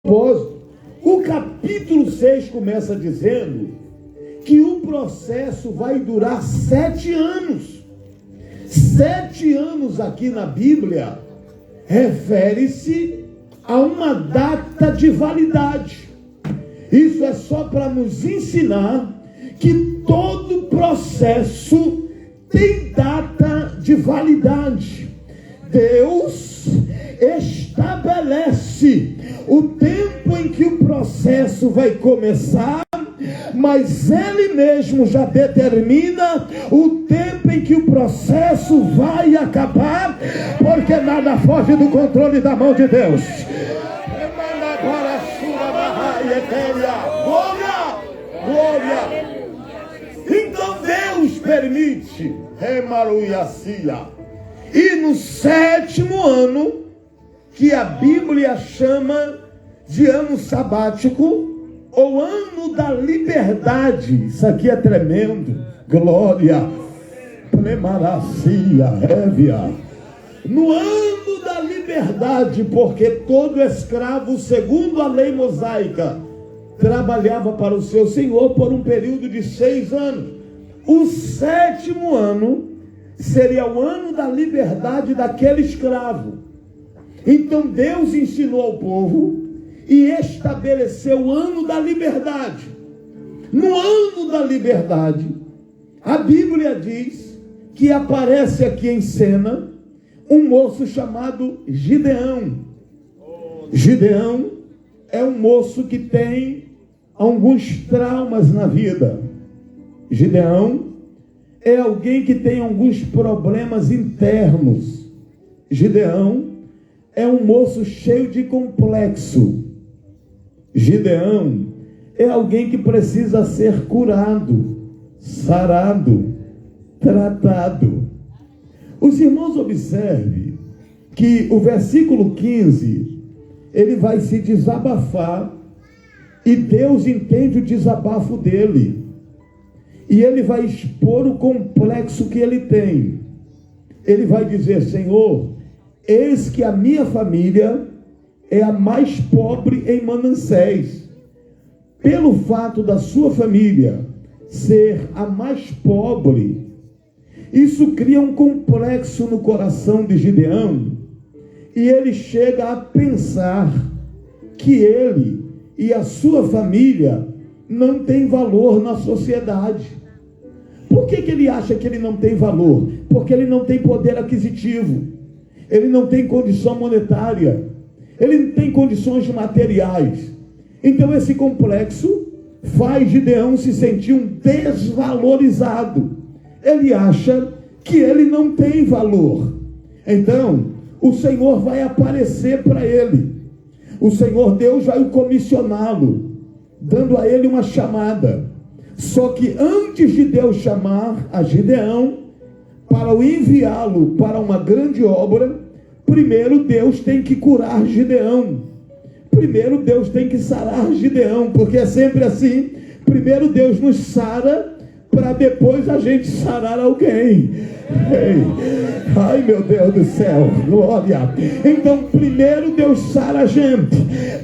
propósito. O capítulo 6 começa dizendo que o processo vai durar 7 anos. 7 anos aqui na Bíblia refere-se a uma data de validade. Isso é só para nos ensinar que todo processo tem data de validade. Deus estabelece o tempo em que o processo vai começar, mas Ele mesmo já determina o tempo em que o processo vai acabar, porque nada foge do controle da mão de Deus. Glória! Então Deus permite, e no 7º ano, que a Bíblia chama de ano sabático, ou ano da liberdade. Isso aqui é tremendo. Glória! No ano da liberdade, porque todo escravo, segundo a lei mosaica, trabalhava para o seu senhor por um período de 6 anos. O 7º ano seria o ano da liberdade daquele escravo. Então Deus ensinou ao povo e estabeleceu o ano da liberdade. No ano da liberdade, a Bíblia diz que aparece aqui em cena um moço chamado Gideão. Gideão é um moço que tem alguns traumas na vida. Gideão é alguém que tem alguns problemas internos. Gideão é um moço cheio de complexo. Gideão é alguém que precisa ser curado, sarado, tratado. Os irmãos observem que o versículo 15, ele vai se desabafar, e Deus entende o desabafo dele, e ele vai expor o complexo que ele tem. Ele vai dizer: Senhor, eis que a minha família é a mais pobre em Manassés. Pelo fato da sua família ser a mais pobre, isso cria um complexo no coração de Gideão, e ele chega a pensar que ele e a sua família não têm valor na sociedade. Por que ele acha que ele não tem valor? Porque ele não tem poder aquisitivo, ele não tem condição monetária, ele não tem condições materiais. Então esse complexo faz Gideão se sentir um desvalorizado. Ele acha que ele não tem valor. Então o Senhor vai aparecer para ele. O Senhor Deus vai o comissioná-lo, dando a ele uma chamada. Só que antes de Deus chamar a Gideão para o enviá-lo para uma grande obra, primeiro Deus tem que curar Gideão. Primeiro Deus tem que sarar Gideão, porque é sempre assim. Primeiro Deus nos sara, para depois a gente sarar alguém. Ei, ai meu Deus do céu, glória. Então primeiro Deus sara a gente,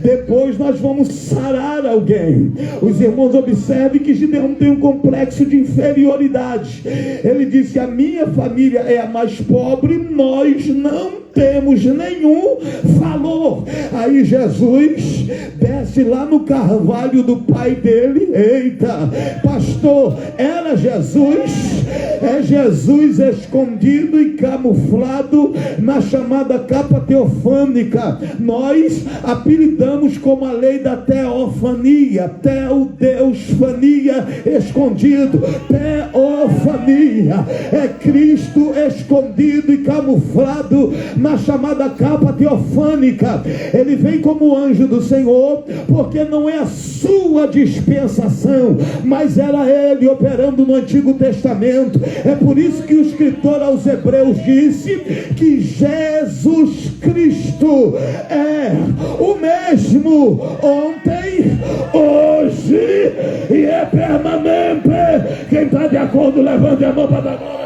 depois nós vamos sarar alguém. Os irmãos observem que Gideão tem um complexo de inferioridade. Ele disse: a minha família é a mais pobre, nós não temos nenhum valor. Aí Jesus desce lá no carvalho do pai dele. Eita, pastor, era Jesus? É Jesus escondido e camuflado na chamada capa teofânica. Nós apelidamos como a lei da teofania, teodeusfania, escondido. Teofania é Cristo escondido e camuflado na chamada capa teofânica. Ele vem como anjo do Senhor, porque não é a sua dispensação, mas era ele operando no Antigo Testamento. É por isso que o escritor aos Hebreus disse que Jesus Cristo é o mesmo ontem, hoje e eternamente. Quem está de acordo, levante a mão para dar glória.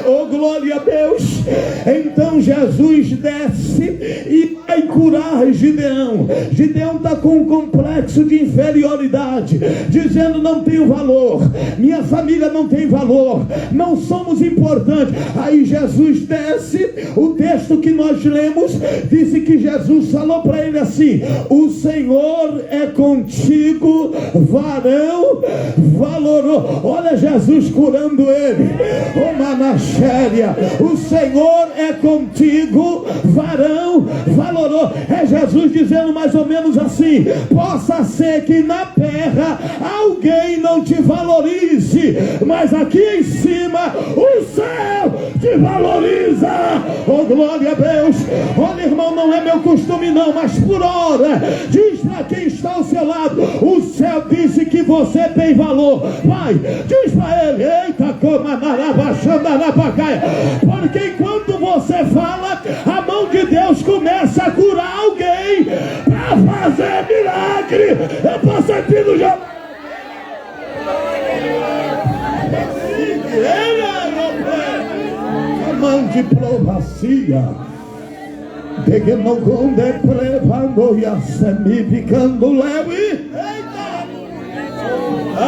Oh, glória a Deus. Então Jesus desce e vai curar Gideão. Gideão está com um complexo de inferioridade, dizendo: não tenho valor, minha família não tem valor, não somos importantes. Aí Jesus desce. O texto que nós lemos disse que Jesus falou para ele assim: o Senhor é contigo, varão valoroso. Olha Jesus curando ele. Oh, Manachéria, o Senhor é contigo, varão valoroso. É Jesus dizendo mais ou menos assim: possa ser que na terra alguém não te valorize, mas aqui em cima o céu te valoriza. Oh, glória a Deus. Olha, irmão, não é meu costume não, mas por hora, diz para quem está ao seu lado: o céu disse que você tem valor. Vai, diz para ele: eita, porque enquanto você fala, a mão de Deus começa a curar alguém para fazer milagre. Eu estou sentindo já. Mão de provacia, peguemogonde prevando e assemificando leve. Eita!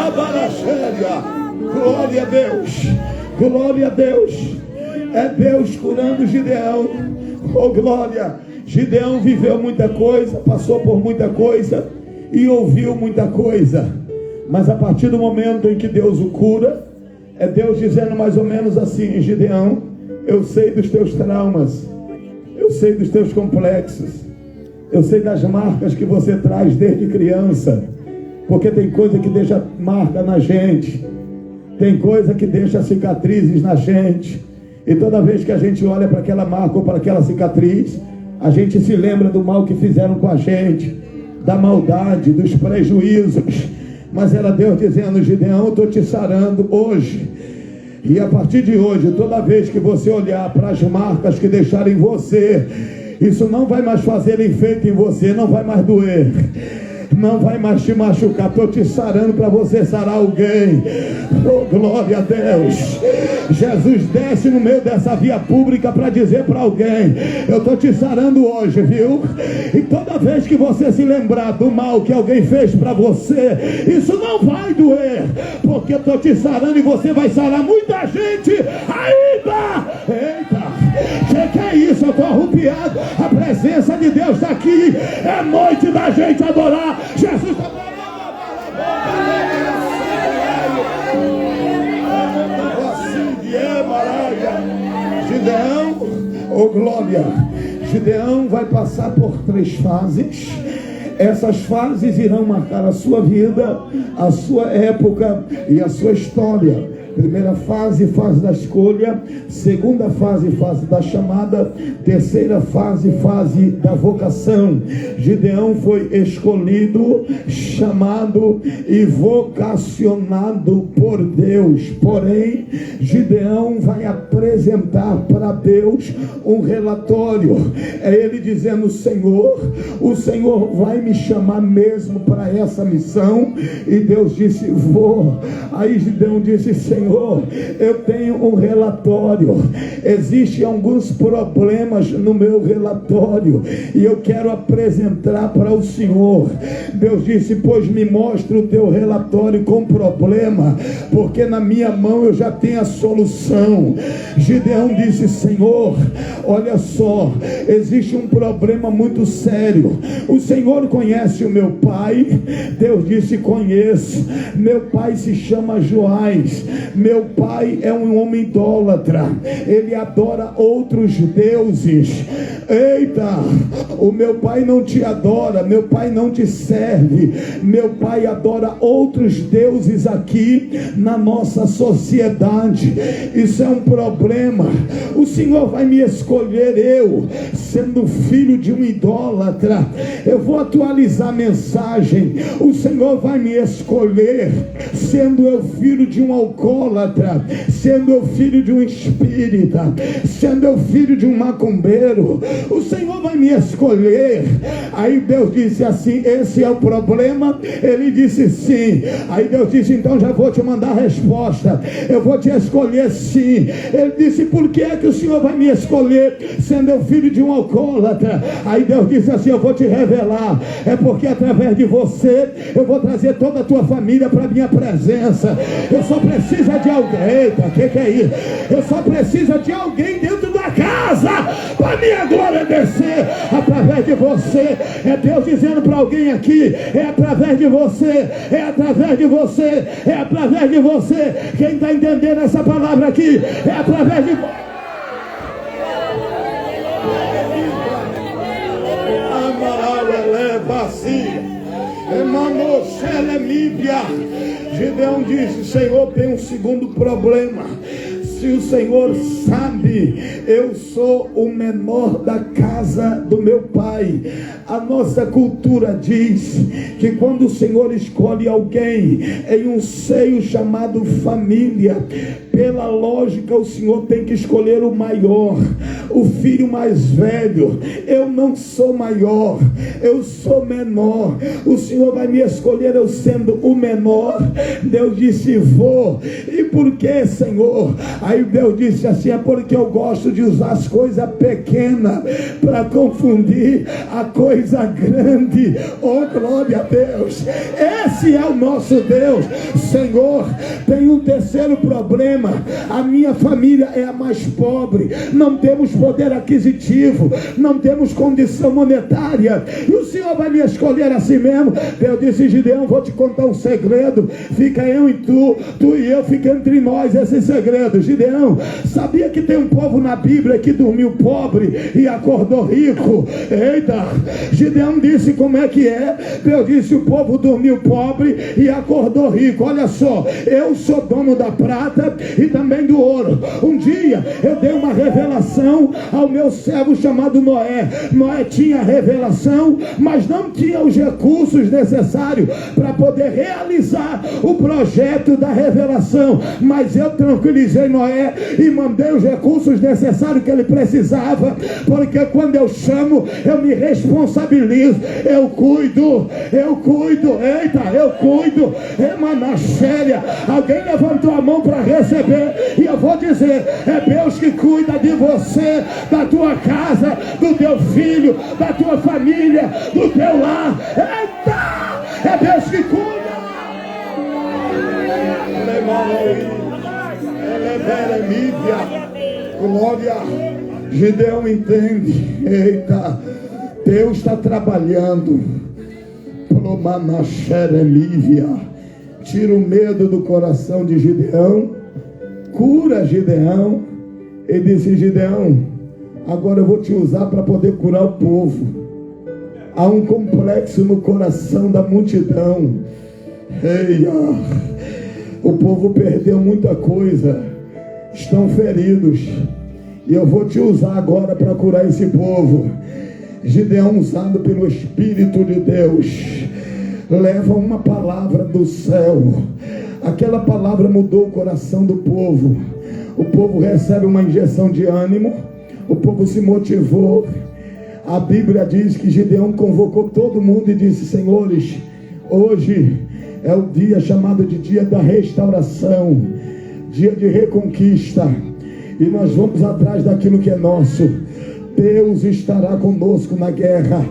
Abarachéria. Glória a Deus, glória a Deus. É Deus curando Gideão. Oh, glória. Gideão viveu muita coisa, passou por muita coisa e ouviu muita coisa, mas a partir do momento em que Deus o cura, é Deus dizendo mais ou menos assim: Gideão, eu sei dos teus traumas, eu sei dos teus complexos, eu sei das marcas que você traz desde criança, porque tem coisa que deixa marca na gente, tem coisa que deixa cicatrizes na gente, e toda vez que a gente olha para aquela marca ou para aquela cicatriz, a gente se lembra do mal que fizeram com a gente, da maldade, dos prejuízos. Mas era Deus dizendo: Gideão, eu estou te sarando hoje. E a partir de hoje, toda vez que você olhar para as marcas que deixaram em você, isso não vai mais fazer efeito em você, não vai mais doer, não vai mais te machucar. Estou te sarando para você sarar alguém. Oh, glória a Deus. Jesus desce no meio dessa via pública para dizer para alguém: eu estou te sarando hoje, viu? E toda vez que você se lembrar do mal que alguém fez para você, isso não vai doer, porque eu estou te sarando e você vai sarar muita gente ainda. Eita, que é isso? Eu estou arrupiado. A presença de Deus está aqui. É noite da gente adorar. Jesus está Gideão, oh glória. Gideão vai passar por 3 fases. Essas fases irão marcar a sua vida, a sua época e a sua história. Primeira fase, fase da escolha. Segunda fase, fase da chamada. Terceira fase, fase da vocação. Gideão foi escolhido, chamado e vocacionado por Deus. Porém, Gideão vai apresentar para Deus um relatório. É ele dizendo: Senhor, o Senhor vai me chamar mesmo para essa missão? E Deus disse: vou. Aí Gideão disse: Senhor, eu tenho um relatório, existem alguns problemas no meu relatório e eu quero apresentar para o Senhor. Deus disse: pois me mostra o teu relatório com problema, porque na minha mão eu já tenho a solução. Gideão disse: Senhor, olha só, existe um problema muito sério. O Senhor conhece o meu pai? Deus disse: conheço. Meu pai se chama Joás. Meu pai é um homem idólatra, ele adora outros deuses. Eita, o meu pai não te adora, meu pai não te serve, meu pai adora outros deuses aqui na nossa sociedade. Isso é um problema. O Senhor vai me escolher, eu sendo filho de um idólatra. Eu vou atualizar a mensagem: o Senhor vai me escolher sendo eu filho de um alcoólatra, sendo eu filho de um espírita, sendo eu filho de um macumbeiro. O Senhor vai me escolher escolher. Aí Deus disse assim: esse é o problema? Ele disse sim. Aí Deus disse: então já vou te mandar a resposta, eu vou te escolher sim. Ele disse: por que é que o Senhor vai me escolher, sendo eu filho de um alcoólatra? Aí Deus disse assim: eu vou te revelar, é porque através de você eu vou trazer toda a tua família para a minha presença. Eu só preciso de alguém. Eita, o que é isso? Eu só preciso de alguém dentro da casa para minha glória descer através de você. É Deus dizendo para alguém aqui: é através de você, é através de você, é através de você. Quem está entendendo essa palavra aqui? É através de você. Gideão disse: Senhor, tem um segundo problema. Se o Senhor sabe, eu sou o menor da casa do meu pai. A nossa cultura diz que quando o Senhor escolhe alguém em um seio chamado família, pela lógica o Senhor tem que escolher o maior, o filho mais velho. Eu não sou maior, eu sou menor. O Senhor vai me escolher eu sendo o menor. Deus disse: vou. E por que, Senhor? Aí Deus disse assim: é porque eu gosto de usar as coisas pequenas para confundir a coisa grande. Oh, glória a Deus. Esse é o nosso Deus. Senhor, tem um terceiro problema. A minha família é a mais pobre, não temos poder aquisitivo, não temos condição monetária, e o Senhor vai me escolher assim mesmo? Deus disse: Gideão, vou te contar um segredo, fica eu e tu e eu, fica entre nós esse segredo. Gideão, sabia que tem um povo na Bíblia que dormiu pobre e acordou rico? Eita! Gideão disse: como é que é? Deus disse: o povo dormiu pobre e acordou rico. Olha só, eu sou dono da prata e também do ouro. Um dia eu dei uma revelação ao meu servo chamado Noé. Noé tinha revelação, mas não tinha os recursos necessários para poder realizar o projeto da revelação. Mas eu tranquilizei Noé e mandei os recursos necessários que ele precisava, porque quando eu chamo, eu me responsabilizo, eu cuido. Eita, eu cuido. Emanáxéria. Alguém levantou a mão para receber, e eu vou dizer: é Deus que cuida de você, da tua casa, do teu filho, da tua família, do teu lar. Eita! É Deus que cuida. Glória. Gideão entende. Eita, Deus está trabalhando. Tira o medo do coração de Gideão, cura Gideão. Ele disse: Gideão, agora eu vou te usar para poder curar o povo. Há um complexo no coração da multidão. Eia, o povo perdeu muita coisa, estão feridos, e eu vou te usar agora para curar esse povo. Gideão, usado pelo Espírito de Deus, leva uma palavra do céu. Aquela palavra mudou o coração do povo. O povo recebe uma injeção de ânimo, o povo se motivou. A Bíblia diz que Gideão convocou todo mundo e disse: senhores, hoje é o dia chamado de dia da restauração, dia de reconquista, e nós vamos atrás daquilo que é nosso. Deus estará conosco na guerra.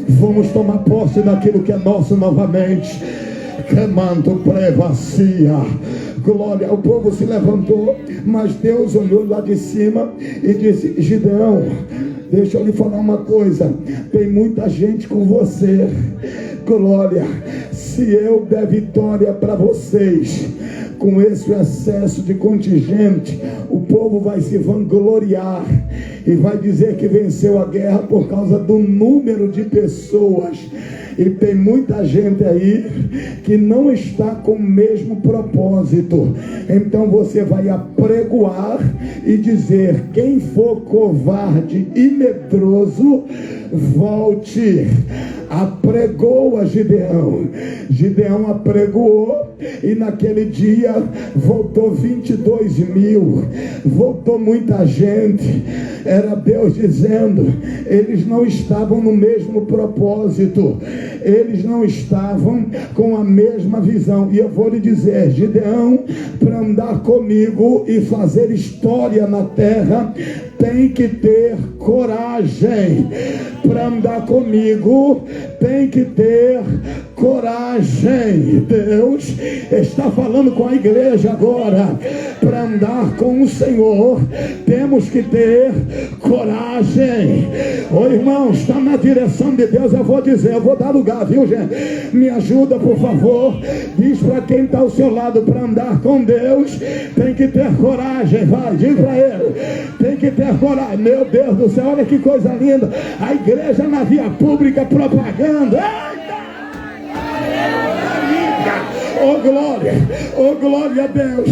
Vamos tomar posse daquilo que é nosso novamente. Queimando prevacia. Glória. O povo se levantou, mas Deus olhou lá de cima e disse: Gideão, deixa eu lhe falar uma coisa, tem muita gente com você. Glória. Se eu der vitória para vocês, com esse excesso de contingente, o povo vai se vangloriar e vai dizer que venceu a guerra por causa do número de pessoas. E tem muita gente aí que não está com o mesmo propósito. Então você vai apregoar e dizer: quem for covarde e medroso, volte. Apregou a Gideão. Gideão apregoou, e naquele dia voltou 22 mil. Voltou muita gente. Era Deus dizendo: eles não estavam no mesmo propósito, eles não estavam com a mesma visão. E eu vou lhe dizer, Gideão, para andar comigo e fazer história na terra, tem que ter coragem. Para andar comigo, tem que ter coragem. Deus está falando com a igreja agora. Para andar com o Senhor, temos que ter coragem. Ô irmão, está na direção de Deus. Eu vou dizer, eu vou dar lugar, viu, gente? Me ajuda, por favor. Diz para quem está ao seu lado: para andar com Deus, tem que ter coragem. Vai, diz para ele: tem que ter coragem. Meu Deus do céu, olha que coisa linda. A igreja na via pública propagando. Eita! Oh glória, oh glória a Deus.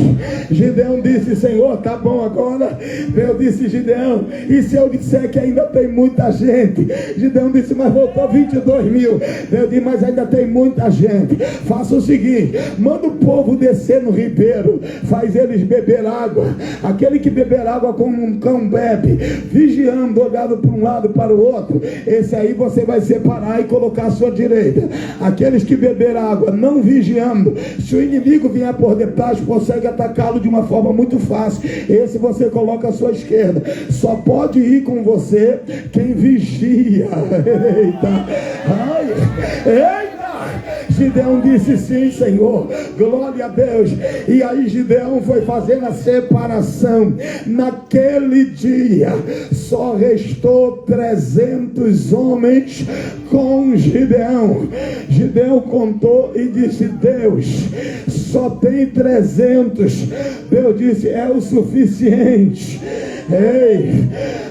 Gideão disse: Senhor, tá bom agora. Deus disse: Gideão, e se eu disser que ainda tem muita gente? Gideão disse: mas voltou 22 mil. Deus disse: mas ainda tem muita gente. Faça o seguinte: manda o povo descer no ribeiro, faz eles beber água. Aquele que beber água como um cão bebe, vigiando, olhado para um lado para o outro, esse aí você vai separar e colocar à sua direita. Aqueles que beber água não vigiando, se o inimigo vier por detrás, consegue atacá-lo de uma forma muito fácil. Esse você coloca à sua esquerda. Só pode ir com você quem vigia. Eita! Ai! Eita! Gideão disse: sim, Senhor, glória a Deus. E aí Gideão foi fazendo a separação. Naquele dia só restou 300 homens com Gideão. Gideão contou e disse: Deus, só tem 300. Deus disse: é o suficiente. Ei,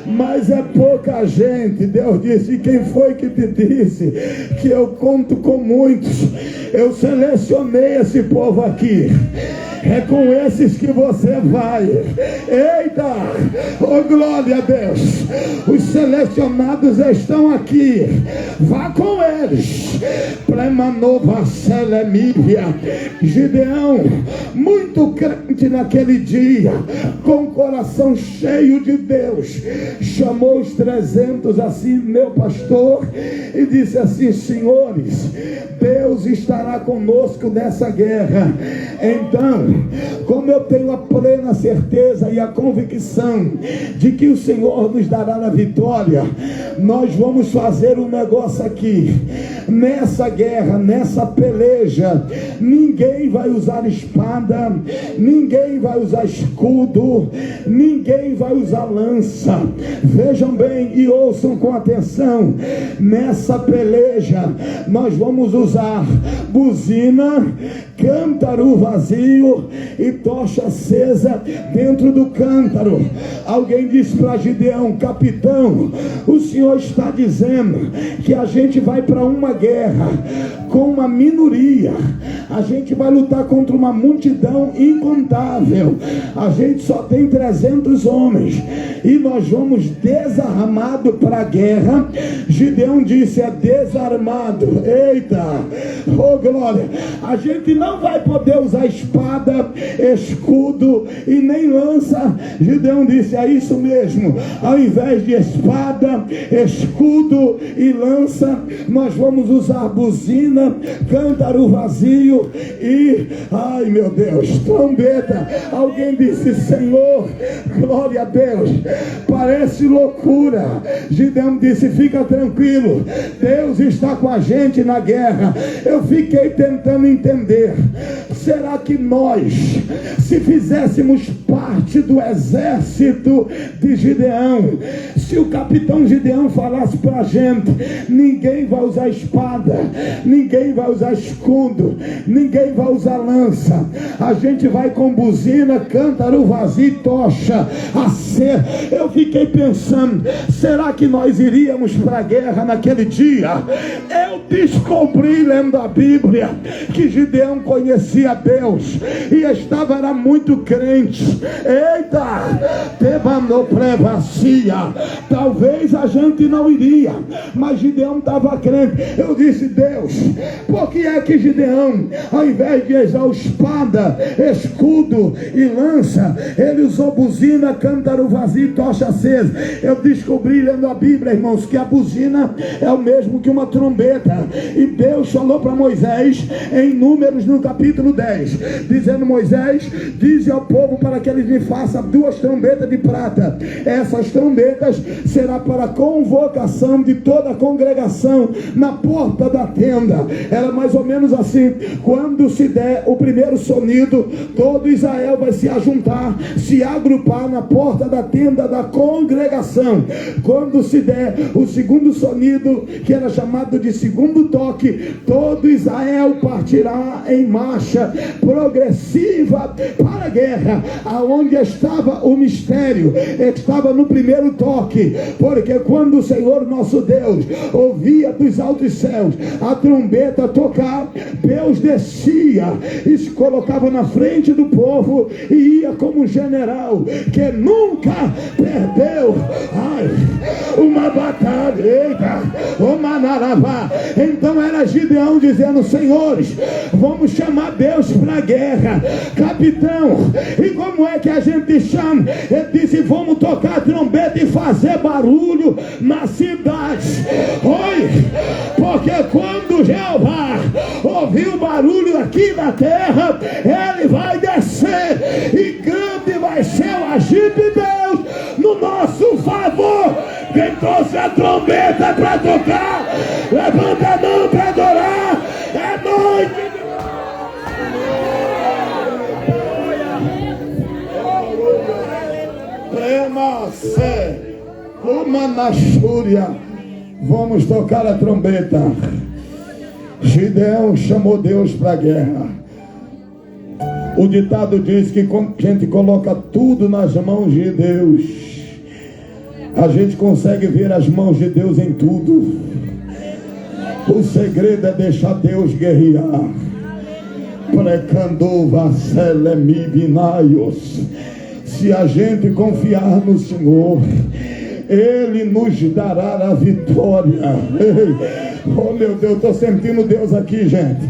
mas é pouca gente. Deus disse: quem foi que te disse que eu conto com muitos? Eu selecionei esse povo aqui. É com esses que você vai. Eita! Oh glória a Deus! Os selecionados estão aqui. Vá com eles. Plemanova Selemívia. Gideão, muito crente naquele dia, com o coração cheio de Deus, chamou os 300 assim, meu pastor, e disse assim: senhores, Deus estará conosco nessa guerra. Então, como eu tenho a plena certeza e a convicção de que o Senhor nos dará a vitória, nós vamos fazer um negócio aqui. Nessa guerra, nessa peleja, ninguém vai usar espada, ninguém vai usar escudo, ninguém vai usar lança. Vejam bem e ouçam com atenção. Nessa peleja, nós vamos usar buzina, cântaro vazio e tocha acesa dentro do cântaro. Alguém disse para Gideão: capitão, o senhor está dizendo que a gente vai para uma guerra com uma minoria, a gente vai lutar contra uma multidão incontável, a gente só tem 300 homens e nós vamos desarmado para a guerra. Gideão disse: é desarmado. Eita, oh glória, a gente não vai poder usar espada, escudo e nem lança. Gideão disse: é isso mesmo, ao invés de espada, escudo e lança, nós vamos usar buzina, cântaro vazio e, ai meu Deus, trombeta. Alguém disse: Senhor, glória a Deus, parece loucura. Gideão disse: fica tranquilo, Deus está com a gente na guerra. Eu fiquei tentando entender, será que nós, se fizéssemos parte do exército de Gideão, se o capitão Gideão falasse para a gente: ninguém vai usar espada, ninguém vai usar escudo, ninguém vai usar lança, a gente vai com buzina, cântaro vazio e tocha acesa. Eu fiquei pensando, será que nós iríamos para a guerra naquele dia? Eu Eu descobri lendo a Bíblia que Gideão conhecia Deus e era muito crente. Eita, tevanoprevacia. Talvez a gente não iria, mas Gideão estava crente. Eu disse: Deus, por que é que Gideão, ao invés de usar espada, escudo e lança, ele usou buzina, cântaro vazio e tocha acesa? Eu descobri lendo a Bíblia, irmãos, que a buzina é o mesmo que uma trombeta. E Deus falou para Moisés em Números no capítulo 10, dizendo: Moisés, dize ao povo para que eles me façam 2 trombetas de prata. Essas trombetas será para a convocação de toda a congregação na porta da tenda. Era mais ou menos assim: quando se der o primeiro sonido, todo Israel vai se ajuntar, se agrupar na porta da tenda da congregação. Quando se der o segundo sonido, que era chamado de segundo toque, todo Israel partirá em marcha progressiva para a guerra. Aonde estava o mistério? Estava no primeiro toque, porque quando o Senhor nosso Deus ouvia dos altos céus a trombeta tocar, Deus descia e se colocava na frente do povo e ia como um general que nunca perdeu uma batalha. Eita, uma naravá. Então era Gideão dizendo: senhores, vamos chamar Deus para a guerra. Capitão, e como é que a gente chama? Ele disse: vamos tocar a trombeta e fazer barulho na cidade. Oi, porque quando Jeová ouvir o barulho aqui na terra, ele vai descer e grande vai ser o agir de Deus no nosso favor. Quem trouxe a trombeta para tocar, levanta a mão para adorar. É noite. Prema-se, uma na Xúria. Vamos tocar a trombeta. Gideão chamou Deus para a guerra. O ditado diz que quando a gente coloca tudo nas mãos de Deus, a gente consegue ver as mãos de Deus em tudo. O segredo é deixar Deus guerrear. Precando vacelemibinaios. Se a gente confiar no Senhor, Ele nos dará a vitória. Oh meu Deus, estou sentindo Deus aqui, gente.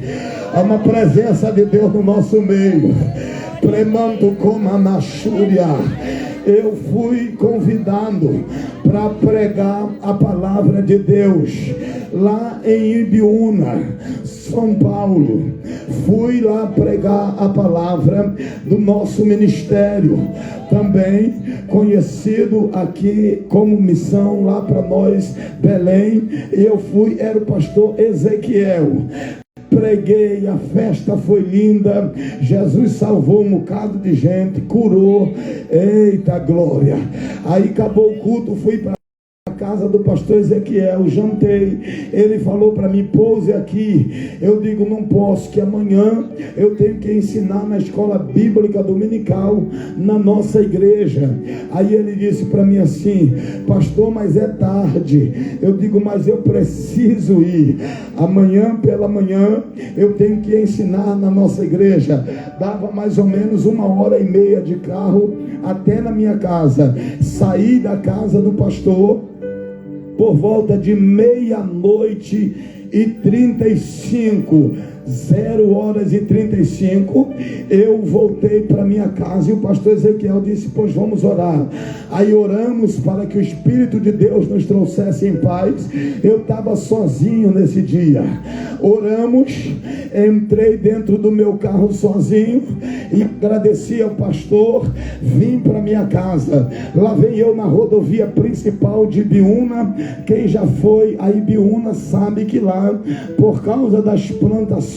Há uma presença de Deus no nosso meio. Premando como a Naxúria. Eu fui convidado para pregar a palavra de Deus lá em Ibiúna, São Paulo. Fui lá pregar a palavra do nosso ministério, também conhecido aqui como missão lá para nós, Belém. Eu fui, era o pastor Ezequiel. Preguei, a festa foi linda, Jesus salvou um bocado de gente, curou, eita glória. Aí acabou o culto, fui para a casa do pastor Ezequiel, jantei, ele falou para mim: pouse aqui. Eu digo: não posso, que amanhã eu tenho que ensinar na escola bíblica dominical na nossa igreja. Aí ele disse para mim assim: pastor, mas é tarde. Eu digo: mas eu preciso ir, amanhã pela manhã eu tenho que ensinar na nossa igreja. Dava mais ou menos 1h30 de carro até na minha casa. Saí da casa do pastor por volta de 00:35, 0h35, eu voltei para minha casa e o pastor Ezequiel disse: pois vamos orar. Aí oramos para que o Espírito de Deus nos trouxesse em paz. Eu estava sozinho nesse dia. Oramos, entrei dentro do meu carro sozinho e agradeci ao pastor, vim para minha casa. Lá vem eu na rodovia principal de Ibiúna. Quem já foi a Ibiúna sabe que lá, por causa das plantações,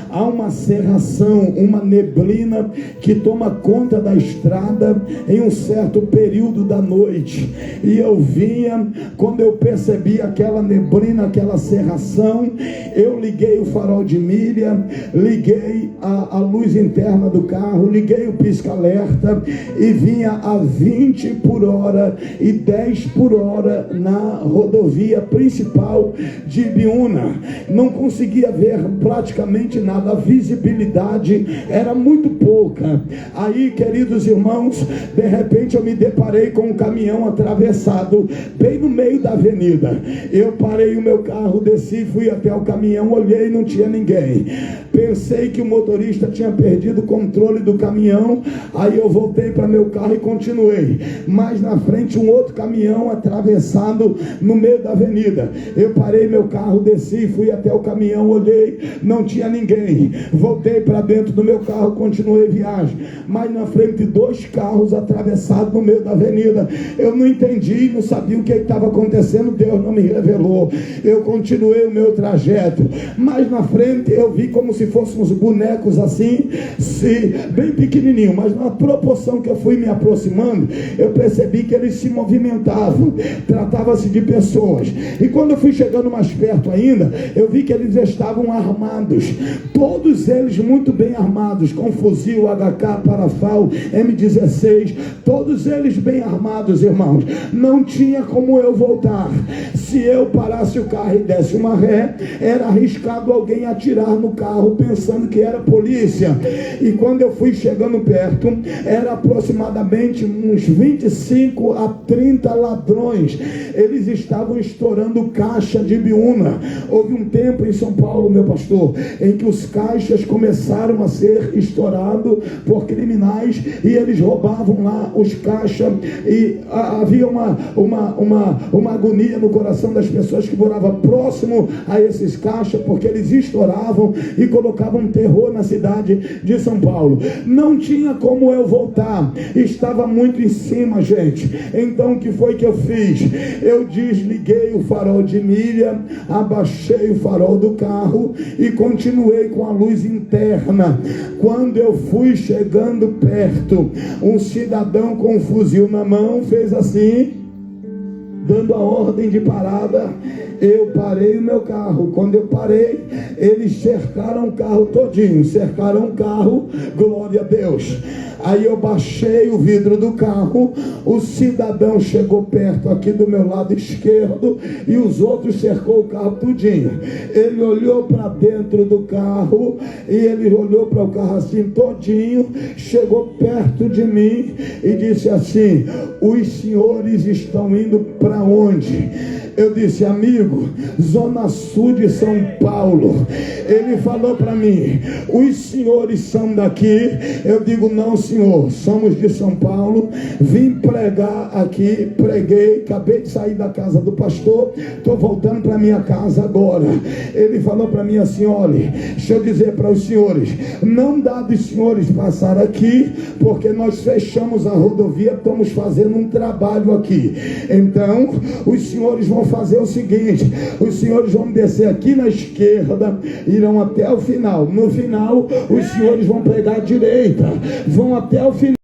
há uma cerração, uma neblina que toma conta da estrada em um certo período da noite. E eu vinha, quando eu percebi aquela neblina, aquela cerração, Eu liguei o farol de milha, liguei a luz interna do carro, liguei o pisca-alerta e vinha a 20 por hora e 10 por hora na rodovia principal de Ibiúna. Não conseguia ver praticamente nada, a visibilidade era muito pouca. Aí, queridos irmãos, de repente eu me deparei com um caminhão atravessado bem no meio da avenida. Eu parei o meu carro, desci, fui até o caminhão, olhei, não tinha ninguém. Pensei que o motorista tinha perdido o controle do caminhão. Aí eu voltei para meu carro e continuei. Mais na frente, um outro caminhão atravessado no meio da avenida. Eu parei meu carro, desci, fui até o caminhão, olhei, não tinha ninguém. Voltei para dentro do meu carro, continuei viagem. Mais na frente, 2 carros atravessados no meio da avenida. Eu não entendi, não sabia o que estava acontecendo, Deus não me revelou. Eu continuei o meu trajeto. Mais na frente, eu vi como se fossem uns bonecos assim, bem pequenininho, mas na proporção que eu fui me aproximando, eu percebi que eles se movimentavam. Tratava-se de pessoas. E quando eu fui chegando mais perto ainda, eu vi que eles estavam armados, todos eles muito bem armados, com fuzil, HK, parafal, M16, todos eles bem armados, irmãos. Não tinha como eu voltar. Se eu parasse o carro e desse uma ré, era arriscado alguém atirar no carro pensando que era polícia. E quando eu fui chegando perto, era aproximadamente uns 25 a 30 ladrões. Eles estavam estourando caixa de Ibiúna. Houve um tempo em São Paulo, meu pastor, em que os caixas começaram a ser estourados por criminais e eles roubavam lá os caixas, e havia uma agonia no coração das pessoas que moravam próximo a esses caixas, porque eles estouravam e colocavam terror na cidade de São Paulo. Não tinha como eu voltar, estava muito em cima, gente. Então o que foi que eu fiz? Eu desliguei o farol de milha, abaixei o farol do carro e continuei com a luz interna. Quando eu fui chegando perto, um cidadão com um fuzil na mão fez assim, dando a ordem de parada. Eu parei o meu carro. Quando eu parei, eles cercaram o carro todinho, cercaram o carro, glória a Deus. Aí eu baixei o vidro do carro, o cidadão chegou perto aqui do meu lado esquerdo e os outros cercou o carro tudinho. Ele olhou para dentro do carro e ele olhou para o carro assim todinho, chegou perto de mim e disse assim: os senhores estão indo para onde? Eu disse: amigo, Zona Sul de São Paulo. Ele falou para mim: os senhores são daqui? Eu digo: não, senhor, somos de São Paulo, vim pregar aqui, preguei, acabei de sair da casa do pastor, estou voltando para minha casa agora. Ele falou para mim assim: olha, deixa eu dizer para os senhores, não dá dos senhores passar aqui, porque nós fechamos a rodovia, estamos fazendo um trabalho aqui. Então, os senhores vão fazer o seguinte: os senhores vão descer aqui na esquerda, irão até o final. No final, os senhores vão pegar a direita, vão até o final.